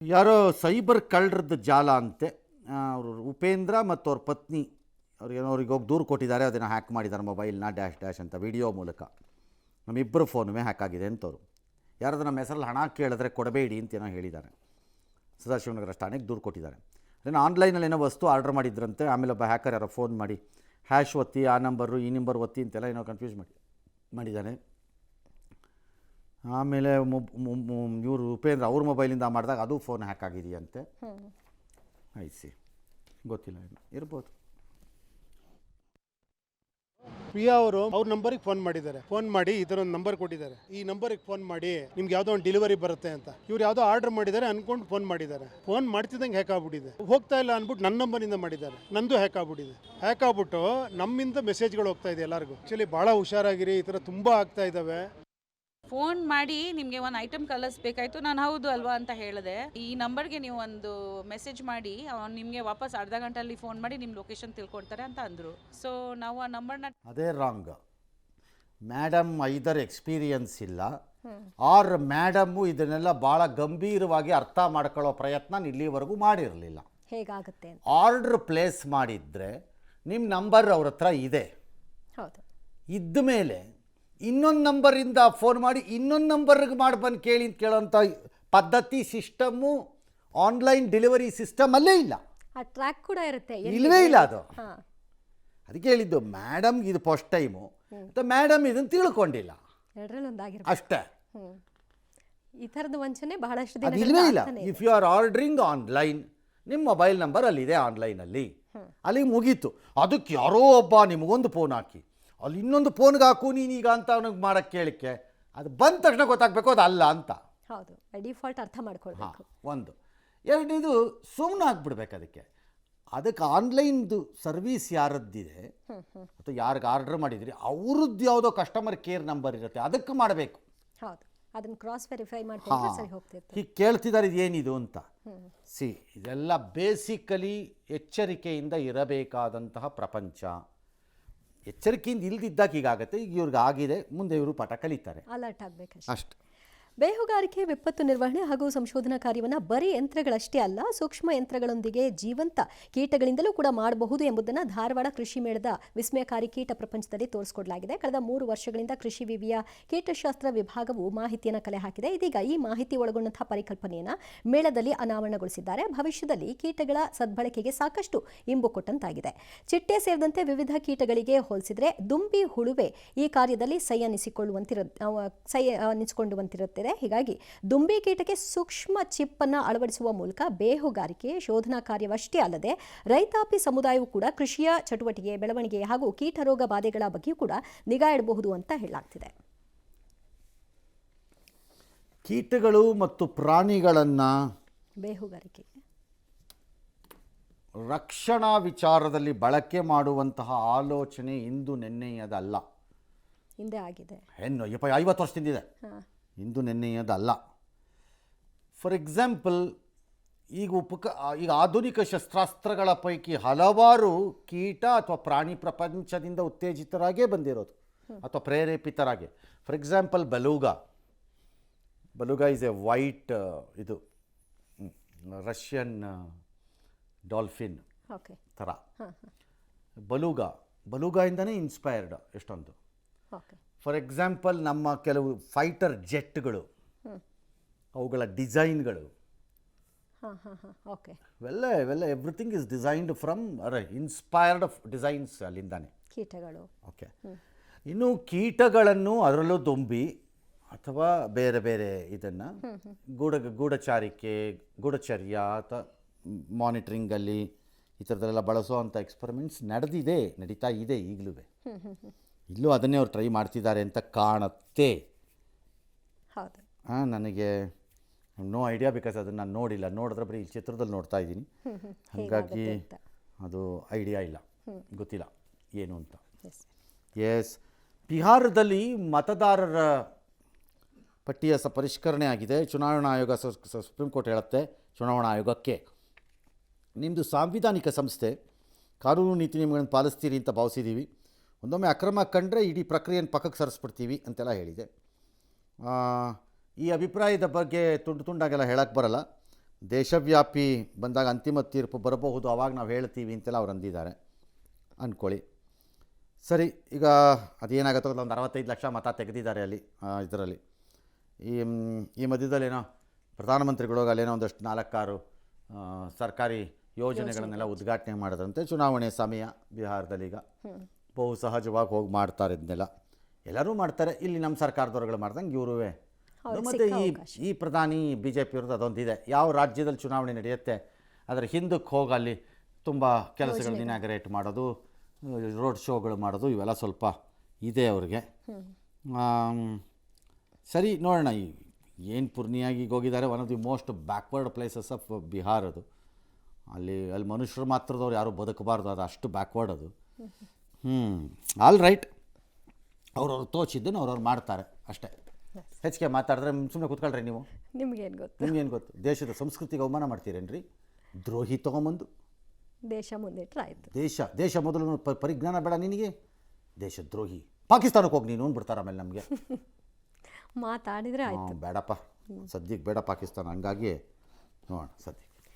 ಯಾರೋ ಸೈಬರ್ ಕಳ್ಳರದ್ದು ಜಾಲ ಅಂತೆ. ಅವರು ಉಪೇಂದ್ರ ಮತ್ತು ಅವ್ರ ಪತ್ನಿ ಅವ್ರಿಗೆ ಹೋಗಿ ದೂರು ಕೊಟ್ಟಿದ್ದಾರೆ. ಅದನ್ನು ಹ್ಯಾಕ್ ಮಾಡಿದ್ದಾರೆ ಮೊಬೈಲ್ನ ಡ್ಯಾಶ್ ಅಂತ ವಿಡಿಯೋ ಮೂಲಕ. ನಮ್ಮಿಬ್ಬರು ಫೋನುವೇ ಹ್ಯಾಕ್ ಆಗಿದೆ ಅಂತವ್ರು. ಯಾರಾದ್ರೂ ನಮ್ಮ ಹೆಸರಲ್ಲಿ ಹಣ ಕೇಳಿದ್ರೆ ಕೊಡಬೇಡಿ ಅಂತೇನೋ ಹೇಳಿದ್ದಾರೆ. ಸದಾಶಿವನಗರ ಠಾಣೆಗೆ ದೂರು ಕೊಟ್ಟಿದ್ದಾರೆ. ಅದನ್ನು ಆನ್ಲೈನಲ್ಲಿ ಏನೋ ವಸ್ತು ಆರ್ಡರ್ ಮಾಡಿದ್ರಂತೆ. ಆಮೇಲೆ ಒಬ್ಬ ಹ್ಯಾಕರ್ ಯಾರೋ ಫೋನ್ ಮಾಡಿ ಹ್ಯಾಶ್ ಒತ್ತಿ ಆ ನಂಬರು ಈ ನಂಬರ್ ಒತ್ತಿ ಅಂತೆಲ್ಲ ಏನೋ ಕನ್ಫ್ಯೂಸ್ ಮಾಡಿದ್ದಾನೆ. ಆಮೇಲೆ ಇವರು ಉಪೇಂದ್ರ ಅವ್ರ ಮೊಬೈಲಿಂದ ಮಾಡಿದಾಗ ಅದು ಫೋನ್ ಹ್ಯಾಕ್ ಆಗಿದೆಯಂತೆ. ಐಸಿ ಗೊತ್ತಿಲ್ಲ, ಇರ್ಬೋದು. ಪ್ರಿಯಾ ಅವರು ಅವ್ರ ನಂಬರಿಗೆ ಫೋನ್ ಮಾಡಿದ್ದಾರೆ. ಫೋನ್ ಮಾಡಿ ಈ ಥರ ಒಂದು ನಂಬರ್ ಕೊಟ್ಟಿದ್ದಾರೆ, ಈ ನಂಬರಿಗೆ ಫೋನ್ ಮಾಡಿ ನಿಮ್ಗೆ ಯಾವುದೋ ಒಂದು ಡೆಲಿವರಿ ಬರುತ್ತೆ ಅಂತ. ಇವ್ರು ಯಾವುದೋ ಆರ್ಡರ್ ಮಾಡಿದ್ದಾರೆ ಅನ್ಕೊಂಡು ಫೋನ್ ಮಾಡಿದ್ದಾರೆ. ಫೋನ್ ಮಾಡ್ತಿದ್ದಂಗೆ ಹ್ಯಾಕ್ ಆಗ್ಬಿಟ್ಟಿದೆ. ಹೋಗ್ತಾ ಇಲ್ಲ ಅಂದ್ಬಿಟ್ಟು ನನ್ನ ನಂಬರಿಂದ ಮಾಡಿದ್ದಾರೆ, ನಂದು ಹ್ಯಾಕ್ ಆಗ್ಬಿಟ್ಟಿದೆ. ಹ್ಯಾಕ್ ಆಗ್ಬಿಟ್ಟು ನಮ್ಮಿಂದ ಮೆಸೇಜ್ಗಳು ಹೋಗ್ತಾ ಇದೆ ಎಲ್ಲರಿಗೂ. ಆಕ್ಚುಲಿ ಭಾಳ ಹುಷಾರಾಗಿರಿ, ಈ ಥರ ತುಂಬ ಆಗ್ತಾ ಇದ್ದಾವೆ. ಫೋನ್ ಮಾಡಿ ನಿಮಗೆ ಒಂದು ಐಟಮ್ ಕಳಿಸ್ಬೇಕಾಯ್ತು, ನಾನು ಹೌದು ಅಲ್ವಾ ಅಂತ ಹೇಳಿದೆ. ಈ ನಂಬರ್ಗೆ ನೀವು ಒಂದು ಮೆಸೇಜ್ ಮಾಡಿ ಅವ್ನು ನಿಮಗೆ ವಾಪಸ್ ಅರ್ಧ ಗಂಟೆಯಲ್ಲಿ ಫೋನ್ ಮಾಡಿ ನಿಮ್ಮ ಲೊಕೇಶನ್ ತಿಳ್ಕೊಡ್ತಾರೆ ಅಂತ ಅಂದರು. ಸೊ ನಾವು ಆ ನಂಬರ್ನ ಅದೇ ರಾಂಗ್. ಮೇಡಮ್ ಐದರ್ ಎಕ್ಸ್ಪೀರಿಯನ್ಸ್ ಇಲ್ಲ, ಆರ್ ಮೇಡಮ್ಮು ಇದನ್ನೆಲ್ಲ ಭಾಳ ಗಂಭೀರವಾಗಿ ಅರ್ಥ ಮಾಡ್ಕೊಳ್ಳೋ ಪ್ರಯತ್ನ ಇಲ್ಲಿವರೆಗೂ ಮಾಡಿರಲಿಲ್ಲ. ಹೇಗಾಗುತ್ತೆ ಆರ್ಡ್ರ್ ಪ್ಲೇಸ್ ಮಾಡಿದರೆ ನಿಮ್ಮ ನಂಬರ್ ಅವ್ರ ಹತ್ರ ಇದೆ. ಹೌದು. ಇದ್ದ ಮೇಲೆ ಇನ್ನೊಂದು ನಂಬರಿಂದ ಫೋನ್ ಮಾಡಿ ಇನ್ನೊಂದು ನಂಬರ್ಗೆ ಮಾಡಿ ಬಂದು ಕೇಳಿ ಅಂತ ಕೇಳೋಂಥ ಪದ್ಧತಿ ಸಿಸ್ಟಮ್ಮು ಆನ್ಲೈನ್ ಡೆಲಿವರಿ ಸಿಸ್ಟಮಲ್ಲೇ ಇಲ್ಲ. ಆ ಟ್ರ್ಯಾಕ್ ಕೂಡ ಇರುತ್ತೆ, ಇಲ್ಲವೇ ಇಲ್ಲ ಅದು. ಅದಕ್ಕೆ ಹೇಳಿದ್ದು ಮೇಡಮ್ಗೆ ಇದು ಫಸ್ಟ್ ಟೈಮು ಮತ್ತು ಮೇಡಮ್ ಇದನ್ನು ತಿಳ್ಕೊಂಡಿಲ್ಲ ಅಷ್ಟೇ. ಈ ಥರದ ವಂಚನೆ ಬಹಳಷ್ಟು ಅದು ಇಲ್ಲವೇ ಇಲ್ಲ. If you are ordering online, ನಿಮ್ಮ ಮೊಬೈಲ್ ನಂಬರ್ ಅಲ್ಲಿದೆ ಆನ್ಲೈನಲ್ಲಿ, ಅಲ್ಲಿ ಮುಗೀತು. ಅದಕ್ಕೆ ಯಾರೋ ಒಬ್ಬ ನಿಮಗೊಂದು ಫೋನ್ ಹಾಕಿ ಅಲ್ಲಿ ಇನ್ನೊಂದು ಫೋನ್ಗೆ ಹಾಕು ನೀನೀಗ ಅಂತ ಅವನಿಗೆ ಮಾಡೋಕ್ಕೆ ಕೇಳಿಕ್ಕೆ, ಅದು ಬಂದ ತಕ್ಷಣ ಗೊತ್ತಾಗಬೇಕು ಅದು ಅಲ್ಲ ಅಂತ. ಹೌದು, ಡಿಫಾಲ್ಟ್ ಅರ್ಥ ಮಾಡ್ಕೊಳ್ಬೇಕು. ಒಂದು. ಎರಡನೇದು ಸುಮ್ಮನೆ ಆಗ್ಬಿಡ್ಬೇಕು ಅದಕ್ಕೆ ಆನ್ಲೈನ್ದು ಸರ್ವಿಸ್ ಯಾರದ್ದಿದೆ ಅಥವಾ ಯಾರಿಗೆ ಆರ್ಡರ್ ಮಾಡಿದ್ರಿ ಅವ್ರದ್ದು ಯಾವುದೋ ಕಸ್ಟಮರ್ ಕೇರ್ ನಂಬರ್ ಇರುತ್ತೆ, ಅದಕ್ಕೆ ಮಾಡಬೇಕು. ಹೌದು, ಅದನ್ನು ಕ್ರಾಸ್ ವೆರಿಫೈ ಮಾಡ್ಕೊಂಡು ಸರಿ ಹೋಗ್ತಿತ್ತು. ಹೀಗೆ ಕೇಳ್ತಿದ್ದಾರೆ ಇದೇನಿದು ಅಂತ. ಇದೆಲ್ಲ ಬೇಸಿಕಲಿ ಎಚ್ಚರಿಕೆಯಿಂದ ಇರಬೇಕಾದಂತಹ ಪ್ರಪಂಚ. ಎಚ್ಚರಿಕೆಯಿಂದ ಇಲ್ದಿದ್ದಾಗ ಹೀಗಾಗತ್ತೆ. ಈಗ ಇವ್ರಿಗೆ ಆಗಿದೆ, ಮುಂದೆ ಇವರು ಪಾಠ ಕಲಿತಾರೆ. ಅಲರ್ಟ್ ಆಗಬೇಕು ಅಷ್ಟೆ. ಬೇಹುಗಾರಿಕೆ, ವಿಪತ್ತು ನಿರ್ವಹಣೆ ಹಾಗೂ ಸಂಶೋಧನಾ ಕಾರ್ಯವನ್ನು ಬರೀ ಯಂತ್ರಗಳಷ್ಟೇ ಅಲ್ಲ, ಸೂಕ್ಷ್ಮ ಯಂತ್ರಗಳೊಂದಿಗೆ ಜೀವಂತ ಕೀಟಗಳಿಂದಲೂ ಕೂಡ ಮಾಡಬಹುದು ಎಂಬುದನ್ನು ಧಾರವಾಡ ಕೃಷಿ ಮೇಳದ ವಿಸ್ಮಯಕಾರಿ ಕೀಟ ಪ್ರಪಂಚದಲ್ಲಿ ತೋರಿಸಿಕೊಡಲಾಗಿದೆ. ಕಳೆದ 3 ವರ್ಷಗಳಿಂದ ಕೃಷಿ ವಿವಿಯ ಕೀಟಶಾಸ್ತ್ರ ವಿಭಾಗವು ಮಾಹಿತಿಯನ್ನು ಕಲೆ ಹಾಕಿದೆ. ಇದೀಗ ಈ ಮಾಹಿತಿ ಒಳಗೊಂಡಂತಹ ಪರಿಕಲ್ಪನೆಯನ್ನು ಮೇಳದಲ್ಲಿ ಅನಾವರಣಗೊಳಿಸಿದ್ದಾರೆ. ಭವಿಷ್ಯದಲ್ಲಿ ಕೀಟಗಳ ಸದ್ಬಳಕೆಗೆ ಸಾಕಷ್ಟು ಇಂಬು ಕೊಟ್ಟಂತಾಗಿದೆ. ಚಿಟ್ಟೆ ಸೇರಿದಂತೆ ವಿವಿಧ ಕೀಟಗಳಿಗೆ ಹೋಲಿಸಿದರೆ ದುಂಬಿ ಹುಳುವೆ ಈ ಕಾರ್ಯದಲ್ಲಿ ಸೈ ಅನ್ನಿಸಿಕೊಳ್ಳುವಂತಿರುತ್ತದೆ. ಹೀಗಾಗಿ ದುಂಬಿ ಕೀಟಕ್ಕೆ ಸೂಕ್ಷ್ಮ ಚಿಪ್ ಅನ್ನು ಅಳವಡಿಸುವ ಮೂಲಕ ಬೇಹುಗಾರಿಕೆ ಶೋಧನಾ ಕಾರ್ಯವಷ್ಟೇ ಅಲ್ಲದೆ ರೈತಾಪಿ ಸಮುದಾಯವು ಕೂಡ ಕೃಷಿಯ ಚಟುವಟಿಕೆ, ಬೆಳವಣಿಗೆ ಹಾಗೂ ಕೀಟ ರೋಗ ಬಾಧೆಗಳ ಬಗ್ಗೆಯೂ ಕೂಡ ನಿಗಾ ಇಡಬಹುದು ಅಂತ ಹೇಳಲಾಗ್ತಿದೆ. ಕೀಟಗಳು ಮತ್ತು ಪ್ರಾಣಿಗಳನ್ನು ಬೇಹುಗಾರಿಕೆ ರಕ್ಷಣಾ ವಿಚಾರದಲ್ಲಿ ಬಳಕೆ ಮಾಡುವಂತಹ ಆಲೋಚನೆ ಇಂದು ನೆನ್ನೆಯದಲ್ಲ. ಹಿಂದೆ ಆಗಿದೆ, 50 ವರ್ಷದಿಂದಿದೆ. ಇಂದು ನೆನ್ನೆಯದಲ್ಲ. ಫಾರ್ ಎಕ್ಸಾಂಪಲ್, ಈಗ ಆಧುನಿಕ ಶಸ್ತ್ರಾಸ್ತ್ರಗಳ ಪೈಕಿ ಹಲವಾರು ಕೀಟ ಅಥವಾ ಪ್ರಾಣಿ ಪ್ರಪಂಚದಿಂದ ಉತ್ತೇಜಿತರಾಗೇ ಬಂದಿರೋದು ಅಥವಾ ಪ್ರೇರೇಪಿತರಾಗಿ. For example beluga is a white ಇದು ರಷ್ಯನ್ ಡಾಲ್ಫಿನ್ ಥರ. ಬಲೂಗಾಯಿಂದನೇ ಇನ್ಸ್ಪೈರ್ಡ್ ಎಷ್ಟೊಂದು. ಫಾರ್ ಎಕ್ಸಾಂಪಲ್, ನಮ್ಮ ಕೆಲವು ಫೈಟರ್ ಜೆಟ್ಗಳು, ಅವುಗಳ ಡಿಸೈನ್ಗಳು ಇವೆಲ್ಲ everything is designed from inspired designs ಅಲ್ಲಿಂದಾನೆ ಕೀಟಗಳು. ಓಕೆ. ಇನ್ನು ಕೀಟಗಳನ್ನು, ಅದರಲ್ಲೂ ದುಂಬಿ ಅಥವಾ ಬೇರೆ ಬೇರೆ ಇದನ್ನು ಗೂಢಚರ್ಯ ಅಥವಾ ಮಾನಿಟ್ರಿಂಗಲ್ಲಿ ಈ ಥರದಲ್ಲೆಲ್ಲ ಬಳಸೋವಂಥ ಎಕ್ಸ್ಪರಿಮೆಂಟ್ಸ್ ನಡೀತಾ ಇದೆ ಈಗಲೂ. ಇಲ್ಲೂ ಅದನ್ನೇ ಅವ್ರು ಟ್ರೈ ಮಾಡ್ತಿದ್ದಾರೆ ಅಂತ ಕಾಣುತ್ತೆ. ನನಗೆ ನೋ ಐಡಿಯಾ, ಬಿಕಾಸ್ ಅದನ್ನು ನಾನು ನೋಡಿಲ್ಲ. ನೋಡಿದ್ರೆ ಬರೀ ಈ ಚಿತ್ರದಲ್ಲಿ ನೋಡ್ತಾ ಇದ್ದೀನಿ, ಹಾಗಾಗಿ ಅದು ಐಡಿಯಾ ಇಲ್ಲ, ಗೊತ್ತಿಲ್ಲ ಏನು ಅಂತ. ಬಿಹಾರದಲ್ಲಿ ಮತದಾರರ ಪಟ್ಟಿಯ ಪರಿಷ್ಕರಣೆ ಆಗಿದೆ. ಚುನಾವಣಾ ಆಯೋಗ, ಸುಪ್ರೀಂ ಕೋರ್ಟ್ ಹೇಳುತ್ತೆ ಚುನಾವಣಾ ಆಯೋಗಕ್ಕೆ, ನಿಮ್ಮದು ಸಾಂವಿಧಾನಿಕ ಸಂಸ್ಥೆ, ಕಾನೂನು ನೀತಿ ನಿಯಮಗಳನ್ನು ಪಾಲಿಸ್ತೀರಿ ಅಂತ ಭಾವಿಸಿದ್ದೀವಿ. ಒಂದೊಮ್ಮೆ ಅಕ್ರಮ ಕಂಡ್ರೆ ಇಡೀ ಪ್ರಕ್ರಿಯೆಯನ್ನು ಪಕ್ಕಕ್ಕೆ ಸರಿಸ್ಬಿಡ್ತೀವಿ ಅಂತೆಲ್ಲ ಹೇಳಿದೆ. ಈ ಅಭಿಪ್ರಾಯದ ಬಗ್ಗೆ ತುಂಡಾಗೆಲ್ಲ ಹೇಳಕ್ಕೆ ಬರಲ್ಲ. ದೇಶವ್ಯಾಪಿ ಬಂದಾಗ ಅಂತಿಮ ತೀರ್ಪು ಬರಬಹುದು, ಆವಾಗ ನಾವು ಹೇಳ್ತೀವಿ ಅಂತೆಲ್ಲ ಅವ್ರು ಅಂದಿದ್ದಾರೆ ಅಂದ್ಕೊಳ್ಳಿ. ಸರಿ, ಈಗ ಅದೇನಾಗುತ್ತೋ ಒಂದು 65 ಲಕ್ಷ ಮತ ತೆಗೆದಿದ್ದಾರೆ ಅಲ್ಲಿ ಇದರಲ್ಲಿ. ಈ ಮಧ್ಯದಲ್ಲೇನೋ ಪ್ರಧಾನಮಂತ್ರಿಗಳು ಅಲ್ಲೇನೋ ಒಂದಷ್ಟು 4-6 ಸರ್ಕಾರಿ ಯೋಜನೆಗಳನ್ನೆಲ್ಲ ಉದ್ಘಾಟನೆ ಮಾಡಿದ್ರಂತೆ. ಚುನಾವಣೆ ಸಮಯ ಬಿಹಾರದಲ್ಲಿ ಈಗ ಬಹು ಸಹಜವಾಗಿ ಹೋಗಿ ಮಾಡ್ತಾರೆ, ಇದನ್ನೆಲ್ಲ ಎಲ್ಲರೂ ಮಾಡ್ತಾರೆ. ಇಲ್ಲಿ ನಮ್ಮ ಸರ್ಕಾರದವ್ರುಗಳು ಮಾಡ್ದಂಗೆ ಇವರೂ. ಮತ್ತು ಈ ಪ್ರಧಾನಿ BJP ಅವ್ರದ್ದು ಅದೊಂದಿದೆ, ಯಾವ ರಾಜ್ಯದಲ್ಲಿ ಚುನಾವಣೆ ನಡೆಯುತ್ತೆ ಅದರ ಹಿಂದಕ್ಕೆ ಹೋಗಿ ಅಲ್ಲಿ ತುಂಬ ಕೆಲಸಗಳನ್ನ ಇನಾಗ್ರೇಟ್ ಮಾಡೋದು, ರೋಡ್ ಶೋಗಳು ಮಾಡೋದು, ಇವೆಲ್ಲ ಸ್ವಲ್ಪ ಇದೆ ಅವ್ರಿಗೆ. ಸರಿ, ನೋಡೋಣ. ಏನು ಪೂರ್ಣಿಯಾಗಿ ಹೋಗಿದ್ದಾರೆ, one of the most backward places of Bihar ಅದು. ಅಲ್ಲಿ ಮನುಷ್ಯರು ಮಾತ್ರದವ್ರು ಯಾರೂ ಬದುಕಬಾರ್ದು, ಅದು ಅಷ್ಟು ಬ್ಯಾಕ್ವರ್ಡ್ ಅದು. ಆಲ್ ರೈಟ್, ಅವ್ರವ್ರು ತೋಚಿದ್ದನ್ನು ಅವ್ರವ್ರು ಮಾಡ್ತಾರೆ ಅಷ್ಟೇ. ಹೆಚ್ಚಿಗೆ ಮಾತಾಡಿದ್ರೆ ಸುಮ್ಮನೆ ಕೂತ್ಕೊಳ್ರಿ ನೀವು. ನಿಮ್ಗೇನು ಗೊತ್ತು? ನಿಮ್ಗೇನು ಗೊತ್ತು? ದೇಶದ ಸಂಸ್ಕೃತಿಗೆ ಅವಮಾನ ಮಾಡ್ತೀರೇನ್ರಿ? ದ್ರೋಹಿ ತೊಗೊಂಬಂದು ದೇಶ ಮುಂದಿಟ್ರೆ ಆಯಿತು. ದೇಶ ಮೊದಲು ಪರಿಜ್ಞಾನ ಬೇಡ ನಿನಗೆ? ದೇಶದ್ರೋಹಿ. ಪಾಕಿಸ್ತಾನಕ್ಕೆ ಹೋಗಿ ನೀನು ಅಂದ್ಬಿಡ್ತಾರೆ ಆಮೇಲೆ ನಮಗೆ. ಮಾತಾಡಿದರೆ ಆಯಿತು. ಬೇಡಪ್ಪ, ಸದ್ಯಕ್ಕೆ ಬೇಡ ಪಾಕಿಸ್ತಾನ. ಹಂಗಾಗಿ ನೋಡೋಣ ಸದ್ಯಕ್ಕೆ.